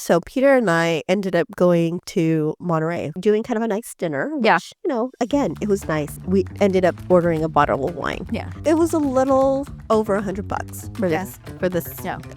So Peter and I ended up going to Monterey, doing kind of a nice dinner. Which, again, it was nice. We ended up ordering a bottle of wine. Yeah. It was a little over $100 for this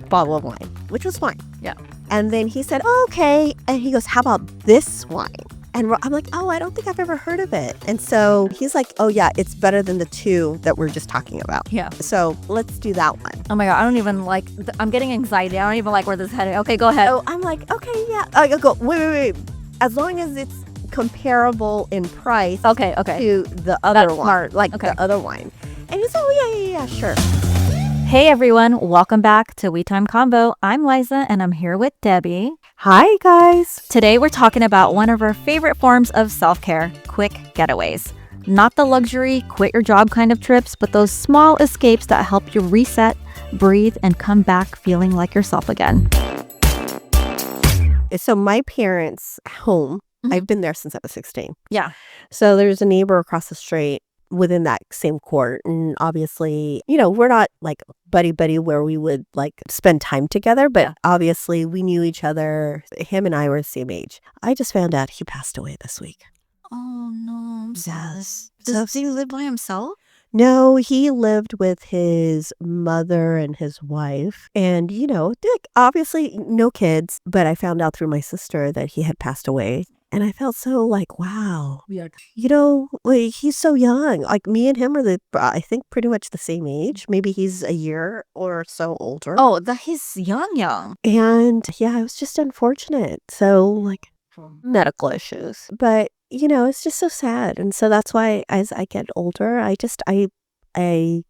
bottle of wine, which was fine. Yeah. And then he said, oh, okay. And he goes, how about this wine? And I'm like, oh, I don't think I've ever heard of it. And so he's like, oh, yeah, it's better than the two that we're just talking about. Yeah. So let's do that one. Oh my God, I don't even like, I'm getting anxiety. I don't even like where this is heading. Okay, go ahead. Oh, I'm like, okay, yeah. I go, wait. As long as it's comparable in price to the other one. Smart. The other wine. And he's, oh, yeah, sure. Hey everyone, welcome back to We Time Convo. I'm Liza and I'm here with Debbie. Hi guys. Today we're talking about one of our favorite forms of self-care, quick getaways. Not the luxury, quit your job kind of trips, but those small escapes that help you reset, breathe, and come back feeling like yourself again. So my parents' home, I've been there since I was 16. Yeah. So there's a neighbor across the street within that same court. And obviously, we're not like buddy where we would like spend time together, but obviously we knew each other. Him and I were the same age. I just found out he passed away this week. Oh no, I'm sad. Yes. Does he live by himself? No, he lived with his mother and his wife. And, obviously no kids, but I found out through my sister that he had passed away. And I felt so like, wow, he's so young. Like me and him are I think pretty much the same age. Maybe he's a year or so older. Oh, he's young. And yeah, it was just unfortunate. So like medical issues. But, it's just so sad. And so that's why as I get older, I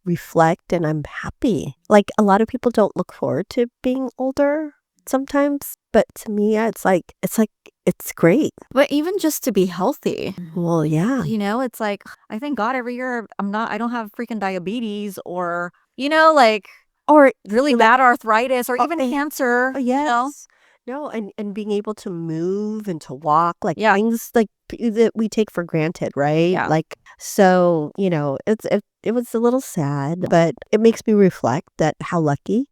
reflect and I'm happy. Like a lot of people don't look forward to being older sometimes. But to me, it's great. But even just to be healthy. Well, yeah. It's like, I thank God every year I don't have freaking diabetes or, or really bad arthritis or even cancer. Yes. No, and being able to move and to walk, things like that we take for granted, right? Yeah. So, it was a little sad, but it makes me reflect that how lucky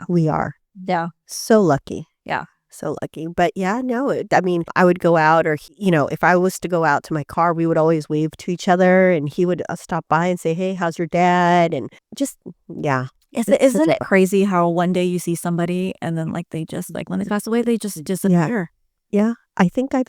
we are. Yeah. So lucky. Yeah. So lucky. But yeah, no, I would go out or, if I was to go out to my car, we would always wave to each other and he would stop by and say, hey, how's your dad? And just, yeah. Isn't it crazy how one day you see somebody and then they just when they pass away, they just disappear? Yeah. I think I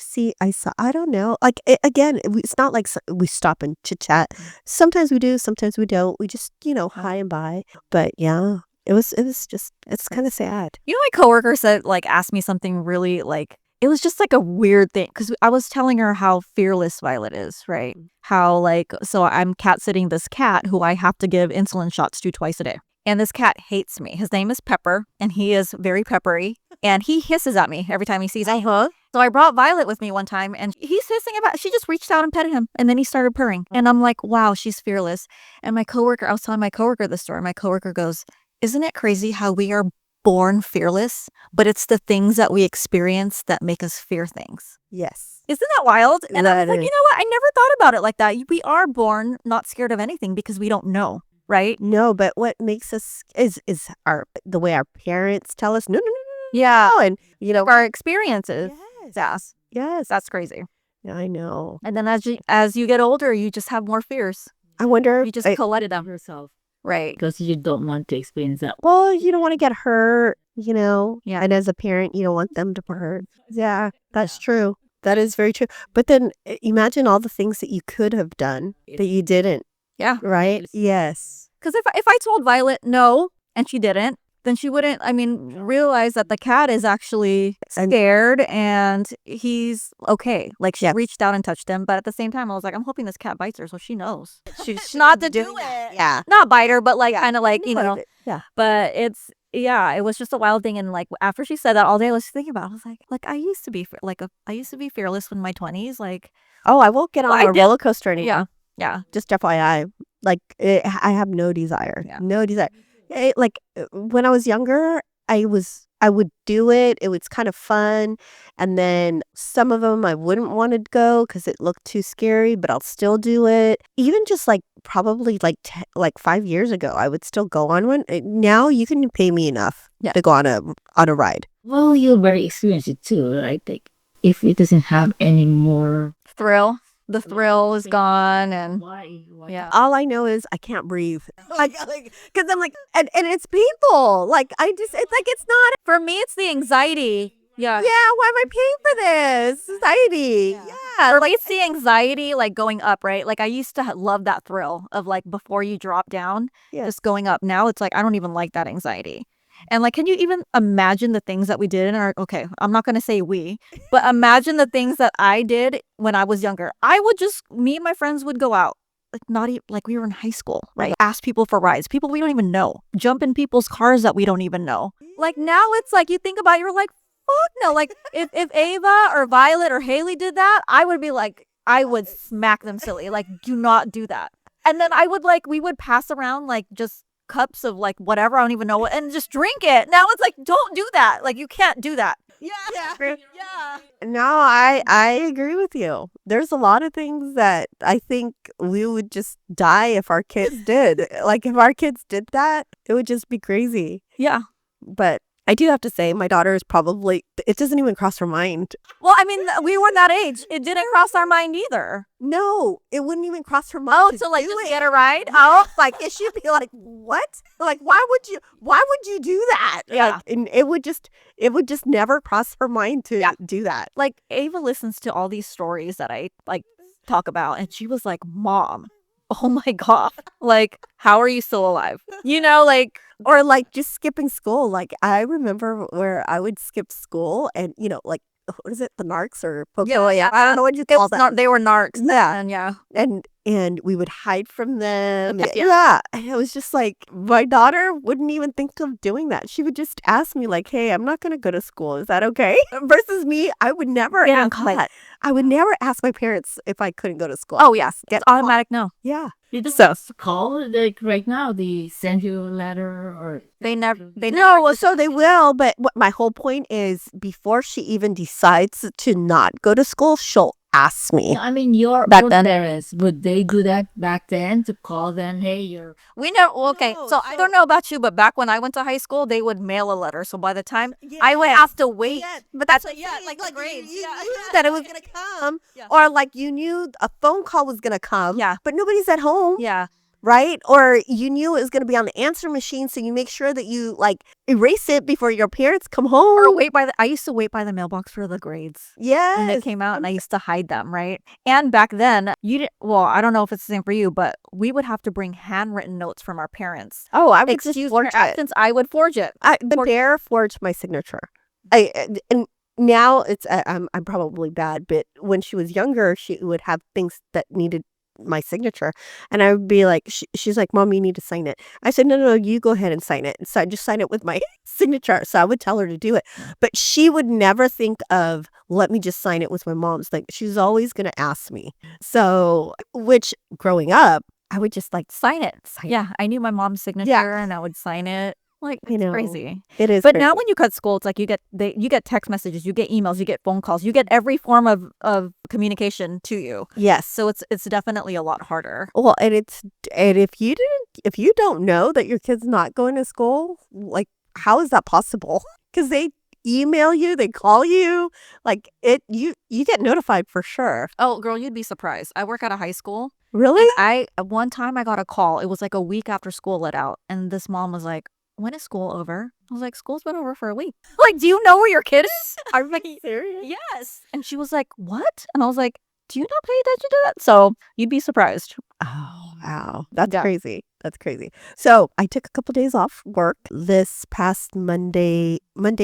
don't know. Again, it's not like we stop and chit chat. Sometimes we do, sometimes we don't. We just, hi and bye. But yeah. It was just, it's kind of sad. My coworker said, asked me something really, it was just a weird thing. Because I was telling her how fearless Violet is, right? How, so I'm cat sitting this cat who I have to give insulin shots to twice a day. And this cat hates me. His name is Pepper, and he is very peppery. And he hisses at me every time he sees me. So I brought Violet with me one time, and he's hissing she just reached out and petted him, and then he started purring. And I'm like, wow, she's fearless. And I was telling my coworker the story. My coworker goes, isn't it crazy how we are born fearless, but it's the things that we experience that make us fear things? Yes. Isn't that wild? And I was like, you know what? I never thought about it like that. We are born not scared of anything because we don't know, right? No, but what makes us is the way our parents tell us, no. Yeah. And, our experiences. Yes. Yes. That's crazy. Yeah, I know. And then as you get older, you just have more fears. I wonder. You just collected them yourself. Right. Because you don't want to experience that. Well, you don't want to get hurt, Yeah. And as a parent, you don't want them to hurt. Yeah, that's true. That is very true. But then imagine all the things that you could have done that you didn't. Yeah. Right? Yes. Because if I told Violet no, and she didn't, then she wouldn't, realize that the cat is actually scared and he's okay. She reached out and touched him. But at the same time, I was like, I'm hoping this cat bites her so she knows. She's not to do it. Yeah. Not bite her, but kind of Yeah. But it was just a wild thing. And after she said that all day, I was thinking about it. I was like, I used to be I used to be fearless in my 20s. Oh, I won't get on a roller coaster anymore. Yeah. Just FYI. I have no desire. Yeah. No desire. When I was younger, I was I would do it. It was kind of fun. And then some of them I wouldn't want to go because it looked too scary, but I'll still do it. Even just like probably like 5 years ago, I would still go on one. Now you can pay me enough to go on a ride. Well, you'll very experience it too, right? Like if it doesn't have any more Thrill. The thrill is gone, and why yeah. All I know is I can't breathe. Like, because I'm like, and it's painful. Like, it's like, it's not. For me, it's the anxiety. Yeah. Yeah, why am I paying for this? Society. Yeah. Or like it's the anxiety, like going up, right? Like I used to love that thrill of like before you drop down, just going up. Now it's like I don't even like that anxiety. And like, can you even imagine the things that we did in our, okay, I'm not going to say we, but imagine the things that I did when I was younger. Me and my friends would go out, like not even, like we were in high school, right? Ask people for rides, people we don't even know, jump in people's cars that we don't even know. Like now it's like, you think about it, you're like, fuck no. Like if Ava or Violet or Haley did that, I would be like, I would smack them silly. Like, do not do that. And then we would pass around like just cups of like whatever, I don't even know what, and just drink it. Now it's like, don't do that. Like you can't do that. Yeah. No, I agree with you. There's a lot of things that I think we would just die if our kids did. Like if our kids did that, it would just be crazy. Yeah. But I do have to say, my daughter is probably, it doesn't even cross her mind. Well, I mean, we were that age. It didn't cross our mind either. No, it wouldn't even cross her mind. Oh, so like just get a ride? Oh, like she'd be like, what? Like, why would you do that? Yeah. Like, and it would just never cross her mind to do that. Like Ava listens to all these stories that I like talk about, and she was like, Mom, oh my God, like, how are you still alive? You know, like, or like just skipping school. Like I remember where I would skip school and, like, what is it? The narcs or Pokemon? Yeah. I don't know what you call that. They were narcs. Yeah. And we would hide from them. Yeah. And it was just like, my daughter wouldn't even think of doing that. She would just ask me like, hey, I'm not going to go to school. Is that okay? Versus me, I would never ask that. I would never ask my parents if I couldn't go to school. Oh, yes. It's automatic no. Yeah. You just call, like right now, they send you a letter or... No, so they will, but my whole point is before she even decides to not go to school, she'll ask me. I mean, your own parents, would they do that back then to call them, hey, you're... We know, okay, so I don't know about you, but back when I went to high school, they would mail a letter. So by the time I would have to wait. But that's like the grades. You knew that it was going to come. Or like you knew a phone call was going to come. Yeah. But nobody's at home. Yeah. Right? Or you knew it was going to be on the answer machine, so you make sure that you like erase it before your parents come home. Or I used to wait by the mailbox for the grades. Yeah. When they came out, and I used to hide them, right? And back then, I don't know if it's the same for you, but we would have to bring handwritten notes from our parents. Oh, I would Excuse your absence, I would forge it. The bear forged my signature. And now it's I'm probably bad, but when she was younger, she would have things that needed my signature, and I would be like, she's like, Mom, you need to sign it. I said, no, you go ahead and sign it. So I just sign it with my signature. So I would tell her to do it, but she would never think of, let me just sign it with my mom's. Like she's always going to ask me. So, which growing up, I would just like sign it. Yeah, I knew my mom's signature, and I would sign it. Like, it's crazy. It is. But now when you cut school, it's like you get text messages, you get emails, you get phone calls, you get every form of communication to you. Yes. So it's definitely a lot harder. Well, and if you don't know that your kid's not going to school, like how is that possible? Because they email you, they call you, like you get notified for sure. Oh, girl, you'd be surprised. I work at a high school. Really? One time I got a call. It was like a week after school let out, and this mom was like, when is school over? I was like, school's been over for a week. Like, do you know where your kid is? I was like, serious? Yes. And she was like, what? And I was like, do you not pay attention to that? So you'd be surprised. Oh, wow. That's crazy. That's crazy. So I took a couple days off work this past Monday,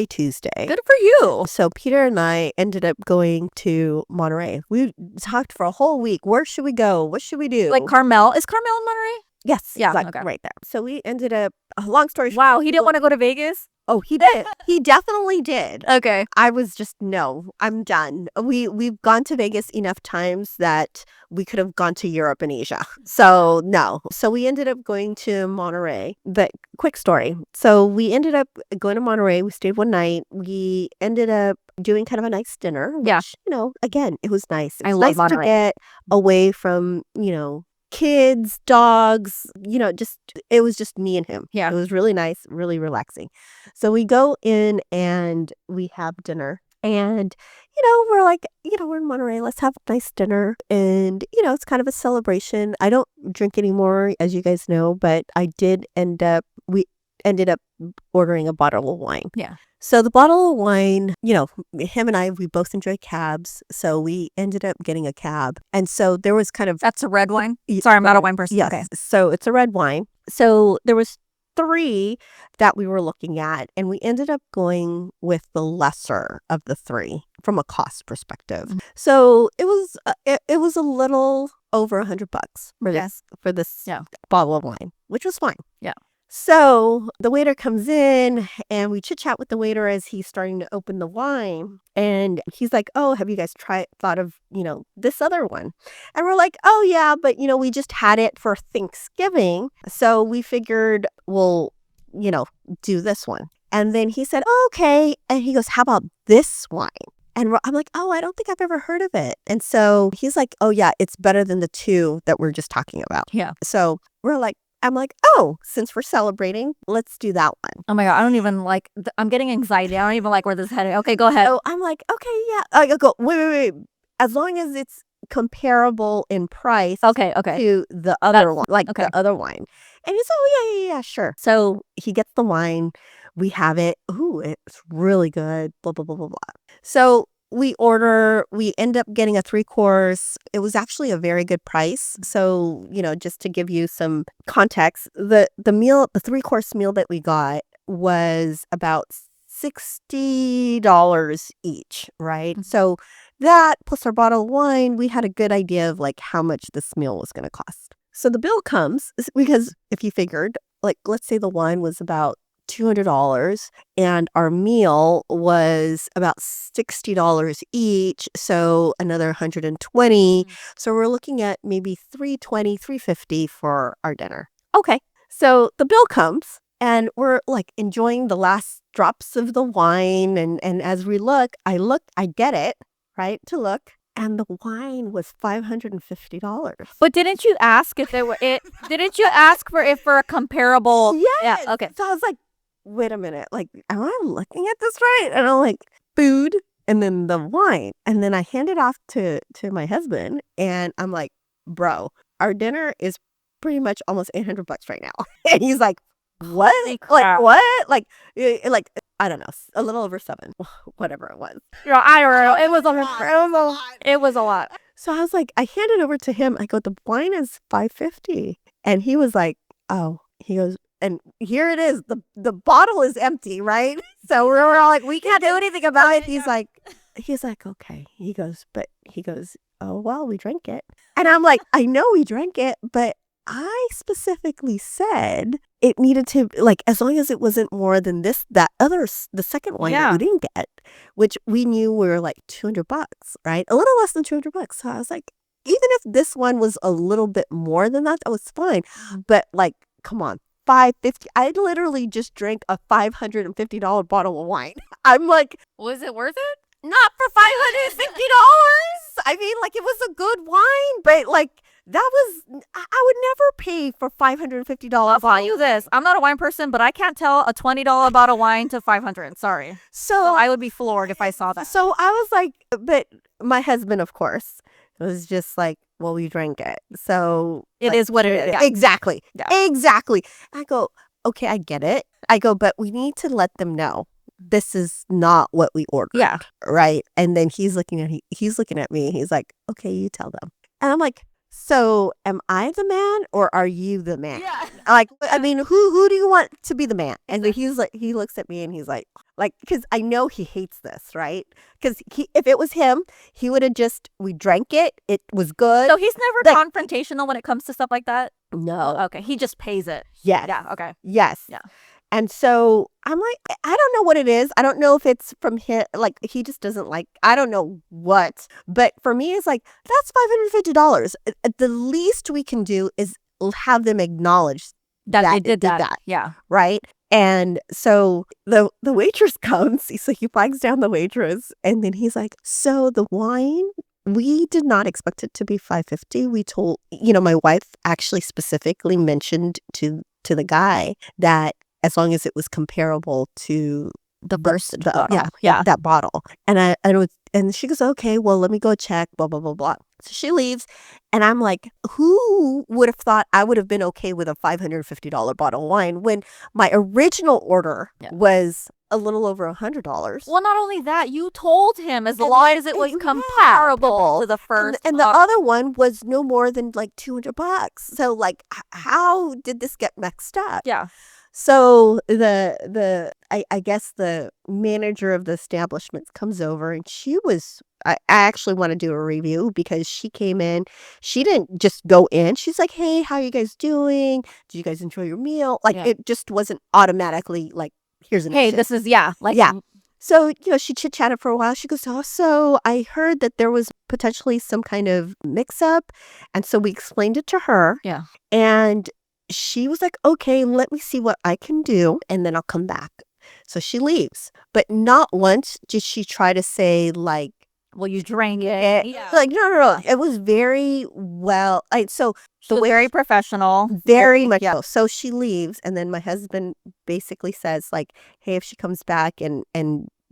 Tuesday. Good for you. So Peter and I ended up going to Monterey. We talked for a whole week. Where should we go? What should we do? Like Carmel. Is Carmel in Monterey? Yes. Yeah. Exactly. Okay. Right there. So we ended up, long story short. Wow. He didn't want to go to Vegas? Oh, he did. He definitely did. Okay. I was just, no, I'm done. We've gone to Vegas enough times that we could have gone to Europe and Asia. So no. So we ended up going to Monterey. But quick story. So we ended up going to Monterey. We stayed one night. We ended up doing kind of a nice dinner. Yeah. Which, again, it was nice. It I was love nice Monterey. to get away from, kids, dogs, it was just me and him. Yeah. It was really nice, really relaxing. So we go in and we have dinner. And, we're like, we're in Monterey. Let's have a nice dinner. And, it's kind of a celebration. I don't drink anymore, as you guys know, but we ended up ordering a bottle of wine. Yeah. So the bottle of wine, him and I, we both enjoy cabs. So we ended up getting a cab. And so there was kind of... That's a red wine? Sorry, I'm not a wine person. Yes. Okay. So it's a red wine. So there was 3 that we were looking at, and we ended up going with the lesser of the 3 from a cost perspective. Mhm. So it was a little over $100 for this Yeah. bottle of wine, which was fine. Yeah. So the waiter comes in and we chit chat with the waiter as he's starting to open the wine. And he's like, oh, have you guys thought of, this other one? And we're like, oh, yeah, but, we just had it for Thanksgiving. So we figured we'll, do this one. And then he said, oh, okay. And he goes, how about this wine? And I'm like, oh, I don't think I've ever heard of it. And so he's like, oh, yeah, it's better than the 2 that we're just talking about. Yeah. So I'm like, oh, since we're celebrating, let's do that one. Oh my God. I don't even like, I'm getting anxiety. I don't even like where this is headed. Okay, go ahead. So I'm like, okay, yeah. I go, wait. As long as it's comparable in price Okay. to the other one, like okay. the other wine. And he's, oh, yeah, sure. So he gets the wine. We have it. Ooh, it's really good. Blah, blah, blah, blah, blah. So we end up getting a 3-course. It was actually a very good price. So, just to give you some context, the 3-course meal that we got was about $60 each, right? Mm-hmm. So that plus our bottle of wine, we had a good idea of like how much this meal was going to cost. So the bill comes because if you figured, like, let's say the wine was about $200 and our meal was about $60 each, so another $120. Mm-hmm. So we're looking at maybe $320, $350 for our dinner. Okay, so the bill comes and we're like enjoying the last drops of the wine, and as we I get it, right, to look, and the wine was $550. But didn't you ask if didn't you ask for it for a comparable? Yes. Yeah. Okay. So I was like, wait a minute, like, am I looking at this right? And I'm like, food and then the wine. And then I hand it off to my husband and I'm like, bro, our dinner is pretty much almost $800 right now. And he's like, what? Like, what? Like, I don't know, a little over 7, whatever it was. I don't know. It was a lot. It was a lot. So I was like, I handed over to him. I go, the wine is $550. And he was like, oh, he goes, and here it is. The bottle is empty, right? So we're all like, we can't do anything about it. He's like, okay. He goes, oh, well, we drank it. And I'm like, I know we drank it, but I specifically said it needed to, like, as long as it wasn't more than the second wine that we didn't get, which we knew were like $200, right? A little less than $200. So I was like, even if this one was a little bit more than that, that was fine. But like, come on. $550. I literally just drank a $550 bottle of wine. I'm like, was it worth it? Not for $550. I mean, like, it was a good wine, but like, that was, I would never pay for $550. I'll tell you this. I'm not a wine person, but I can't tell a $20 bottle of wine to $500. Sorry. So I would be floored if I saw that. So I was like, but my husband, of course, was just like, well, we drank it. So it is what it is. Yeah. Exactly. Yeah. Exactly. I go, okay, I get it. I go, but we need to let them know this is not what we ordered. Yeah. Right. And then he's looking at me. He's like, okay, you tell them. And I'm like, so am I the man or are you the man? Yeah. Like, I mean, who do you want to be the man? And then he looks at me and he's like, because I know he hates this, right? Because if it was him, he would have we drank it. It was good. So he's never confrontational when it comes to stuff like that? No. Okay. He just pays it. Yes. Yeah. Okay. Yes. Yeah. And so I'm like, I don't know what it is. I don't know if it's from him. Like, he just doesn't like, I don't know what. But for me, it's like, that's $550. The least we can do is have them acknowledge That they did that. Yeah. right? And so the waitress comes, so he flags down the waitress, and then he's like, so the wine, we did not expect it to be $550. We told, my wife actually specifically mentioned to the guy that as long as it was comparable to The first bottle. Yeah. that bottle. And she goes, okay, well, let me go check, blah, blah, blah, blah. So she leaves, and I'm like, who would have thought I would have been okay with a $550 bottle of wine when my original order was a little over $100? Well, not only that, you told him as long as it was comparable to the first. And the other one was no more than like $200. So like, how did this get mixed up? Yeah. So I guess the manager of the establishment comes over, and I actually want to do a review because she came in. She didn't just go in. She's like, hey, how you guys doing? Did you guys enjoy your meal? Like, it just wasn't automatically like, here's an Hey, this is, like. Yeah. So, she chit-chatted for a while. She goes, oh, so I heard that there was potentially some kind of mix-up. And so we explained it to her. Yeah. And she was like, okay, let me see what I can do, and then I'll come back. So she leaves. But not once did she try to say, like, well, you drank it. Yeah. Like, no. It was very well. So the way very professional. Very much so. So she leaves, and then my husband basically says, like, hey, if she comes back and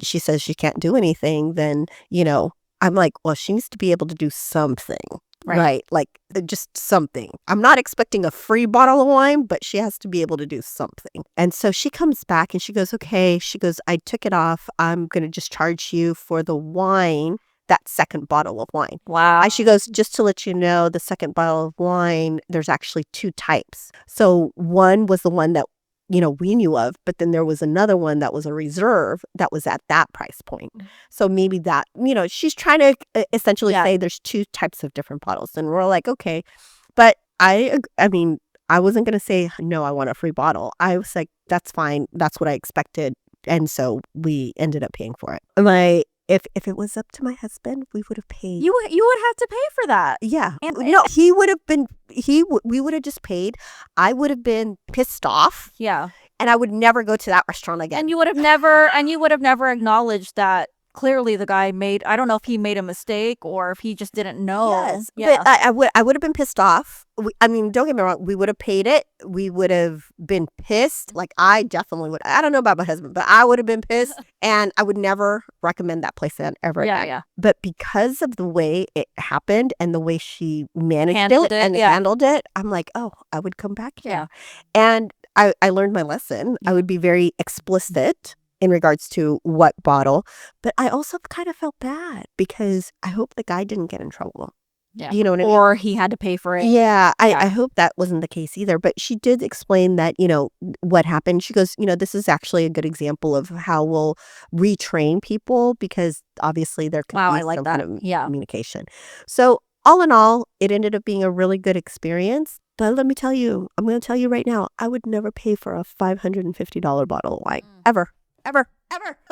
she says she can't do anything, then, I'm like, well, she needs to be able to do something. Right. Like, just something. I'm not expecting a free bottle of wine, but she has to be able to do something. And so she comes back and she goes, okay. She goes, I took it off. I'm going to just charge you for the wine, that second bottle of wine. Wow. She goes, just to let you know, the second bottle of wine, there's actually 2 types. So one was the one that, we knew of, but then there was another one that was a reserve that was at that price point. So maybe that, she's trying to essentially say there's 2 types of different bottles. And we're like, okay. But I mean, I wasn't going to say, no, I want a free bottle. I was like, that's fine. That's what I expected. And so we ended up paying for it. If it was up to my husband, we would have paid. You would have to pay for that. Yeah. No, he would have been, we would have just paid. I would have been pissed off. Yeah. And I would never go to that restaurant again. And you would have never acknowledged that clearly the guy I don't know if he made a mistake or if he just didn't know. Yes. Yeah. But I would have been pissed off. I mean, don't get me wrong. We would have paid it. We would have been pissed. Like, I definitely would. I don't know about my husband, but I would have been pissed. And I would never recommend that place ever again. Yeah. But because of the way it happened and the way she managed handled it, I'm like, oh, I would come back here. Yeah. And I learned my lesson. I would be very explicit in regards to what bottle. But I also kind of felt bad because I hope the guy didn't get in trouble. Yeah. You know what I mean? Or he had to pay for it. Yeah, I hope that wasn't the case either. But she did explain that, what happened. She goes, this is actually a good example of how we'll retrain people because obviously there could be some kind of communication. So all in all, it ended up being a really good experience. But let me tell you, I'm going to tell you right now, I would never pay for a $550 bottle of wine. Ever.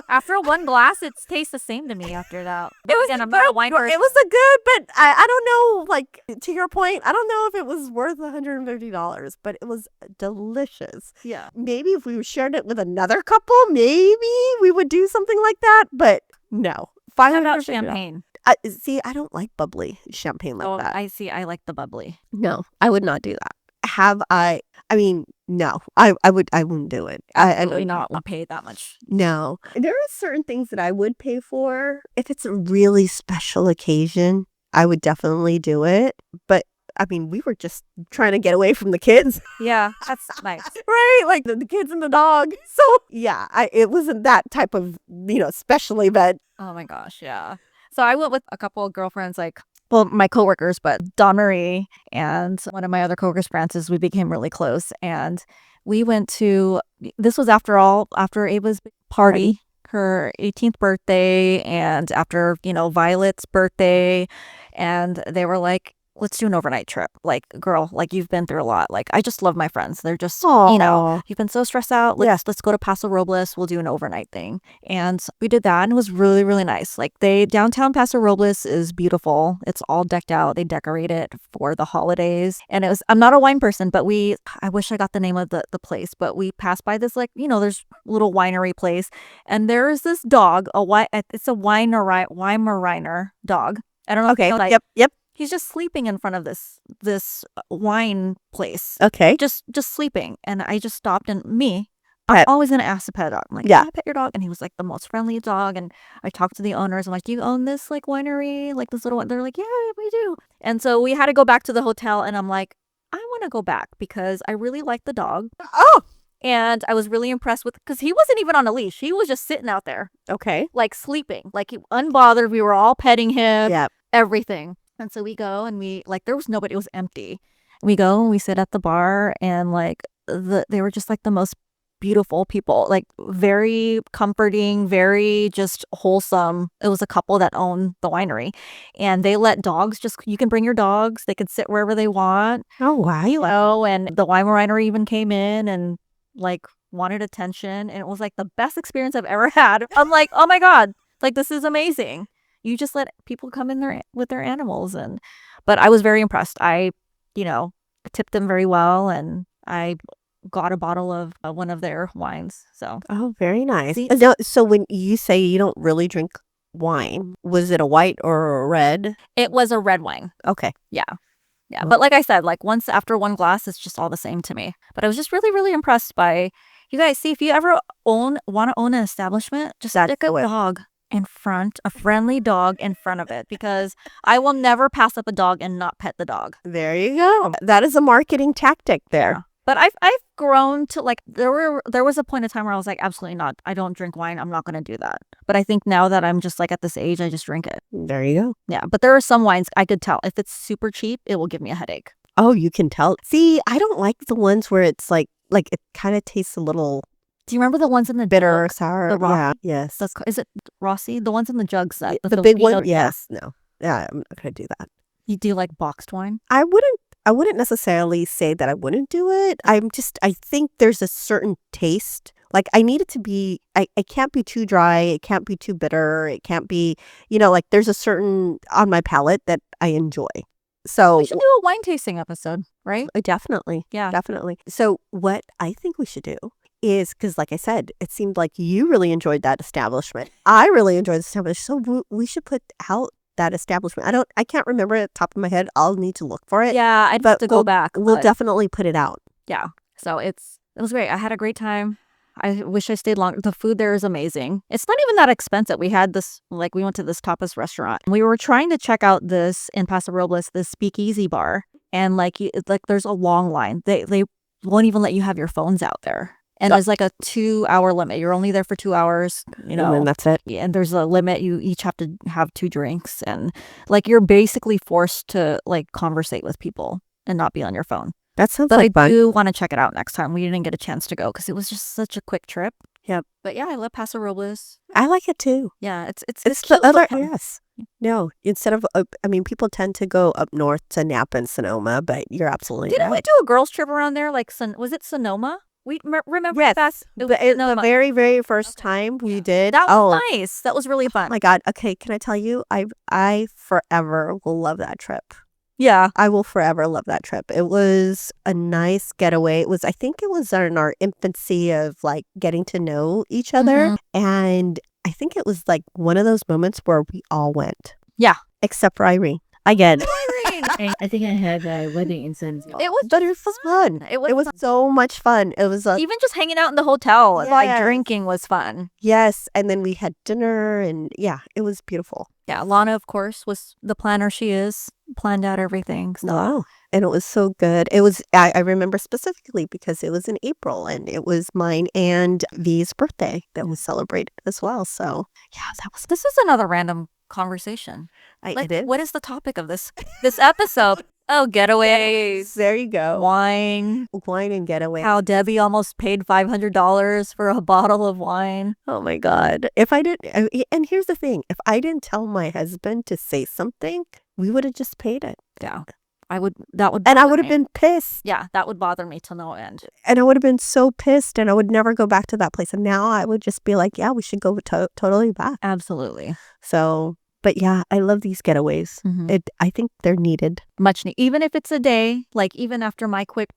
After one glass, it tastes the same to me after that. I'm not a wine person. It was a good, but I don't know, like, to your point, I don't know if it was worth $150, but it was delicious. Yeah. Maybe if we shared it with another couple, maybe we would do something like that, but no. How about champagne? See, I don't like bubbly champagne like that. I see. I like the bubbly. No, I would not do that. I mean, no, I wouldn't do it. I would not pay that much. No. There are certain things that I would pay for. If it's a really special occasion, I would definitely do it. But I mean, we were just trying to get away from the kids. Yeah, that's nice. Right? Like the kids and the dog. So yeah, it wasn't that type of, special event. Oh my gosh, yeah. So I went with a couple of girlfriends, my coworkers, but Dawn Marie and one of my other coworkers, Frances, we became really close. And we went to, this was after Ava's party, her 18th birthday, and after, Violet's birthday. And they were like, let's do an overnight trip. Like, girl, like you've been through a lot. Like, I just love my friends. They're just, you've been so stressed out. Let's go to Paso Robles. We'll do an overnight thing. And we did that, and it was really, really nice. Like, downtown Paso Robles is beautiful. It's all decked out. They decorate it for the holidays. And I'm not a wine person, but I wish I got the name of the place, but we passed by this, like, there's a little winery place, and there is this dog, it's a Weimaraner dog. I don't know. Okay. Like, Yep. he's just sleeping in front of this wine place. Okay. Just sleeping. And I just stopped, and I'm always going to ask to pet a dog. I'm like, Yeah. can I pet your dog? And he was like the most friendly dog. And I talked to the owners. I'm like, do you own this like winery? Like this little one? They're like, yeah, we do. And so we had to go back to the hotel, and I'm like, I want to go back because I really like the dog. Oh. And I was really impressed because he wasn't even on a leash. He was just sitting out there. Okay. Like sleeping, like unbothered. We were all petting him. Yeah. Everything. And so we go, and there was nobody. It was empty. We go and we sit at the bar, and like they were just like the most beautiful people, like very comforting, very just wholesome. It was a couple that owned the winery, and they let dogs you can bring your dogs. They could sit wherever they want. Oh, wow. And the winery even came in and like wanted attention, and it was like the best experience I've ever had. I'm like, oh my God, like this is amazing. You just let people come in there with their animals. But I was very impressed. I tipped them very well, and I got a bottle of one of their wines. So. Oh, very nice. So when you say you don't really drink wine, was it a white or a red? It was a red wine. Okay. Yeah. Yeah. But like I said, like once after one glass, it's just all the same to me. But I was just really, really impressed by you guys. See, if you ever want to own an establishment, just stick a friendly dog in front of it, because I will never pass up a dog and not pet the dog. There you go. That is a marketing tactic there. Yeah. But I've grown to like, there was a point in time where I was like, absolutely not. I don't drink wine. I'm not going to do that. But I think now that I'm just like at this age, I just drink it. There you go. Yeah. But there are some wines I could tell if it's super cheap, it will give me a headache. Oh, you can tell. See, I don't like the ones where it's like it kind of tastes a little. Do you remember the ones in the bitter, jug? sour? The Yeah. Yes. Is it Rossi? The ones in the jugs. The big one? Yes. No. Yeah, I'm not going to do that. You do like boxed wine? I wouldn't necessarily say that I wouldn't do it. I think there's a certain taste. Like I need it to be, I can't be too dry. It can't be too bitter. It can't be, like there's a certain on my palate that I enjoy. So we should do a wine tasting episode, right? Definitely. Yeah. Definitely. So what I think we should do is, because like I said, it seemed like you really enjoyed that establishment. I really enjoyed the establishment. So we should put out that establishment. I can't remember at the top of my head. I'll need to look for it. Yeah, I'd have to go back. We'll definitely put it out. Yeah. So it was great. I had a great time. I wish I stayed longer. The food there is amazing. It's not even that expensive. We had we went to this tapas restaurant. We were trying to check out this in Paso Robles, this speakeasy bar. And there's a long line. They won't even let you have your phones out there. And there's like a 2-hour limit. You're only there for 2 hours, And then that's it. And there's a limit. You each have to have 2 drinks. And like you're basically forced to like conversate with people and not be on your phone. That sounds but like fun. I do want to check it out next time. We didn't get a chance to go because it was just such a quick trip. Yep. But yeah, I love Paso Robles. I like it too. Yeah, it's the other. Yes. No, instead of people tend to go up north to Napa and Sonoma, but you're absolutely Didn't right. we do a girls trip around there? Like, was it Sonoma? We remember yes. The very, very first time we did. That was nice. That was really fun. Oh my God. Okay, can I tell you? I forever will love that trip. Yeah. I will forever love that trip. It was a nice getaway. I think it was in our infancy of like getting to know each other. Mm-hmm. And I think it was like one of those moments where we all went. Yeah. Except for Irene. Again. I think I had a wedding in San Diego. It was fun. It was so much fun. It was even just hanging out in the hotel and like Yes. drinking was fun. Yes. And then we had dinner and yeah, it was beautiful. Yeah. Lana, of course, was the planner she is. Planned out everything. So. Wow. And it was so good. It was, I remember specifically because it was in April and it was mine and V's birthday that was celebrated as well. So yeah, This is another random conversation. it is. What is the topic of this episode? Oh, getaways. There you go. Wine and getaway. How Debbie almost paid $500 for a bottle of wine. Oh my God. If I didn't, and here's the thing, if I didn't tell my husband to say something, we would have just paid it. Yeah. that would And I bother would have me. been pissed. Yeah, that would bother me to no end. And I would have been so pissed, and I would never go back to that place. And now I would just be like, yeah, we should go totally back. Absolutely. So, but yeah, I love these getaways. I think they're needed. Even if it's a day, like even after my quick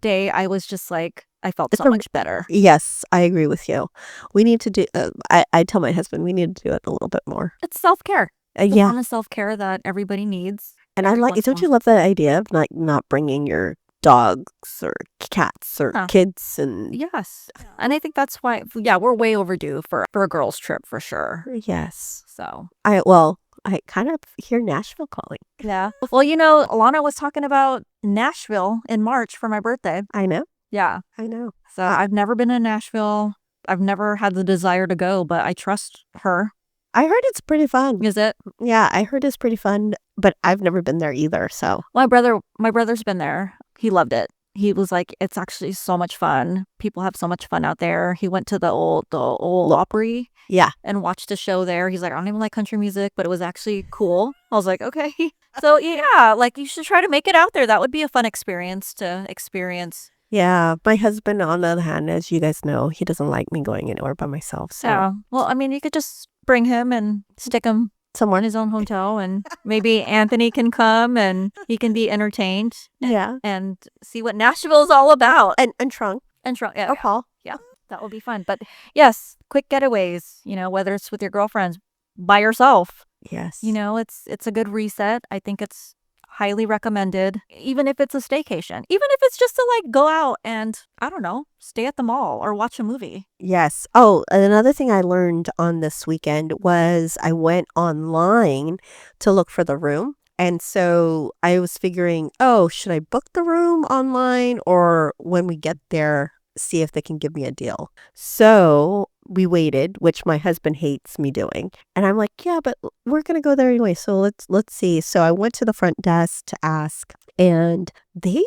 day, I was just like, I felt so much better. Yes, I agree with you. We need to do, I tell my husband, we need to do it a little bit more. It's self-care. It's Yeah. kind of self-care that everybody needs. And I like, don't you love the idea of like not bringing your dogs or cats or kids? And yes. And I think that's why, we're way overdue for a girls trip for sure. Yes. So I kind of hear Nashville calling. Yeah. Well, Alana was talking about Nashville in March for my birthday. I know. Yeah. I know. So I've never been to Nashville. I've never had the desire to go, but I trust her. I heard it's pretty fun. Is it? Yeah, I heard it's pretty fun, but I've never been there either. So my brother's been there. He loved it. He was like, it's actually so much fun. People have so much fun out there. He went to the old Opry. Yeah. And watched a show there. He's like, I don't even like country music, but it was actually cool. I was like, okay. So yeah, like you should try to make it out there. That would be a fun experience to experience. Yeah. My husband, on the other hand, as you guys know, he doesn't like me going anywhere by myself. So yeah. Well, I mean, you could just bring him and stick him somewhere in his own hotel, and maybe Anthony can come and he can be entertained. And see what Nashville is all about. And Trunk. Yeah. Or Paul. Yeah. That would be fun. But yes, quick getaways, whether it's with your girlfriends, by yourself. Yes. It's a good reset. I think it's highly recommended, even if it's a staycation, even if it's just to like go out and, I don't know, stay at the mall or watch a movie. Yes. Oh, another thing I learned on this weekend was I went online to look for the room. And so I was figuring, should I book the room online, or when we get there, see if they can give me a deal? So we waited, which my husband hates me doing. And I'm like, yeah, but we're going to go there anyway. So let's see. So I went to the front desk to ask, and they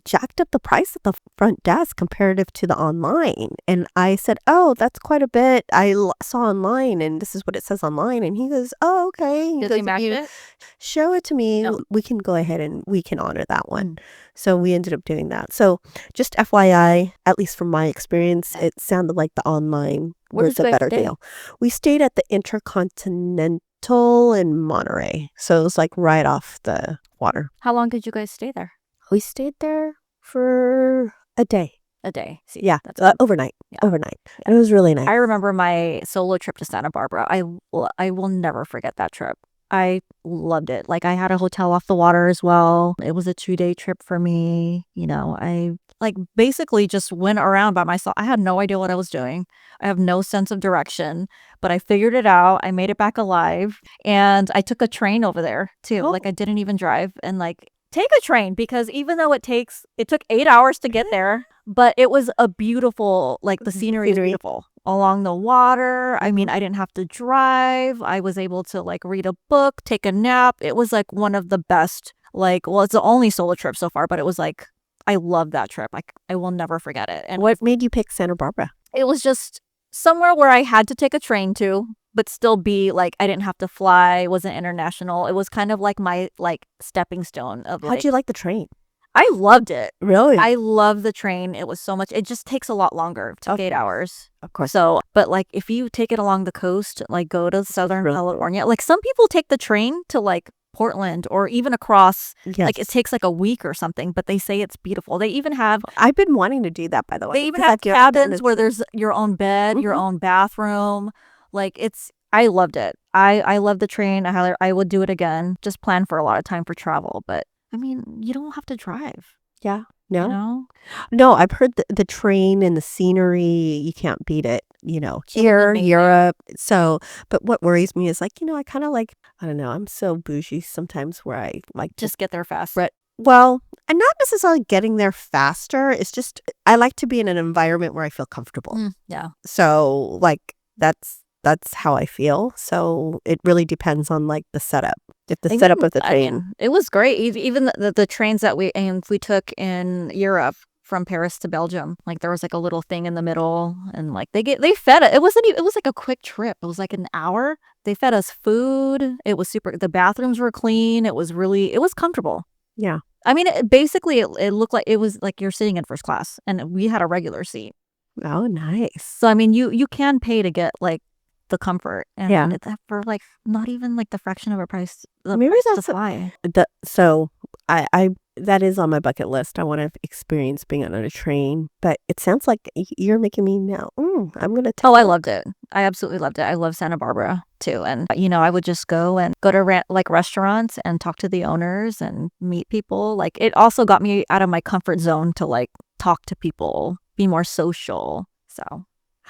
jacked up the price at the front desk comparative to the online. And I said, oh, that's quite a bit. I saw online, and this is what it says online. And he goes, oh, okay. Did they match it? Show it to me. No. We can go ahead and we can honor that one. So we ended up doing that. So just FYI, at least from my experience, it sounded like the online was a better deal. We stayed at the Intercontinental in Monterey. So it was like right off the water. How long did you guys stay there? We stayed there for a day. See, yeah, that's overnight. Overnight. And it was really nice. I remember my solo trip to Santa Barbara. I will never forget that trip. I loved it. Like, I had a hotel off the water as well. It was a 2-day trip for me. I like basically just went around by myself. I had no idea what I was doing. I have no sense of direction, but I figured it out. I made it back alive, and I took a train over there too. Like, I didn't even drive, and like take a train, because even though it took 8 hours to get there, but it was a beautiful, like the scenery is beautiful along the water. I mean, I didn't have to drive. I was able to like read a book, take a nap. It was like one of the best, it's the only solo trip so far, but it was like, I love that trip. I will never forget it. And what made you pick Santa Barbara? It was just somewhere where I had to take a train to, but still be like, I didn't have to fly. It wasn't international. It was kind of like my stepping stone of How'd you like the train? I loved it. Really? I love the train. It was so much. It just takes a lot longer. It took 8 hours. Of course. So, but like if you take it along the coast, like go to Southern California, like some people take the train to like Portland or even across, like it takes like a week or something, but they say it's beautiful. They even have, I've been wanting to do that, by the way. They even have cabins where there's your own bed, your own bathroom. Like I loved it. I love the train. I would do it again. Just plan for a lot of time for travel, but I mean, you don't have to drive. Yeah. No. You know? No, I've heard the train and the scenery, you can't beat it, here, Europe. So, but what worries me is I kind of like, I don't know, I'm so bougie sometimes where I like just get there fast. Well, and not necessarily getting there faster. It's just, I like to be in an environment where I feel comfortable. Yeah. So like, that's how I feel. So it really depends on like the setup. If the setup of the train. It was great. Even the trains that we took in Europe from Paris to Belgium, like there was like a little thing in the middle, and like they fed it. It was like a quick trip. It was like an hour. They fed us food. It was super. The bathrooms were clean. It was comfortable. Yeah. I mean, basically, it looked like it was like you're sitting in first class, and we had a regular seat. Oh, nice. So I mean, you can pay to get like the comfort, and Yeah. it's for like not even like the fraction of a price. Maybe Price to that's fly. so I that is on my bucket list. I want to experience being on a train, but it sounds like you're making me now. I'm gonna. Oh, I loved it. I absolutely loved it. I love Santa Barbara too, and I would just go to like restaurants and talk to the owners and meet people. Like it also got me out of my comfort zone to like talk to people, be more social. So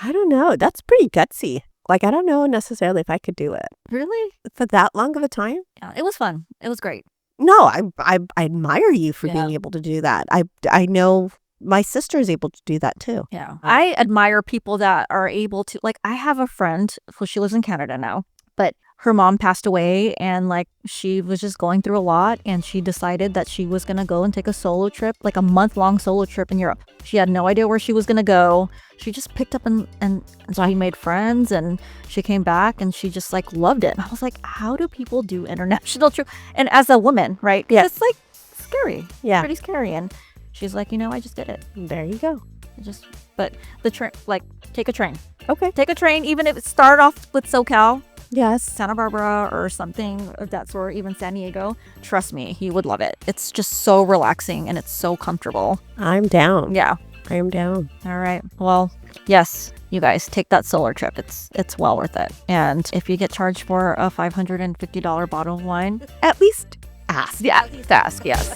I don't know. That's pretty gutsy. Like I don't know necessarily if I could do it really, for that long of a time. yeah, it was fun. It was great. No, I admire you for Yeah. being able to do that. I know my sister is able to do that too. Yeah. I admire people that are able to, like, I have a friend, well, she lives in Canada now, but her mom passed away and like she was just going through a lot and she decided that she was going to go and take a solo trip, like a month-long solo trip in Europe. She had no idea where she was going to go. She just picked up and so he made friends and she came back and she just like loved it. And I was like, how do people do international trips? And as a woman, right? Yeah. It's like scary. Yeah. Pretty scary. And she's like, I just did it. There you go. But the train, like, take a train. Okay. Take a train, even if it started off with SoCal, Yes. Santa Barbara, or something of that sort, even San Diego. Trust me, you would love it. It's just so relaxing and it's so comfortable. I'm down. Yeah. I am down. All right. Well, yes, you guys take that solar trip. It's well worth it. And if you get charged for a $550 bottle of wine, At least ask. yeah, at least ask. Yes.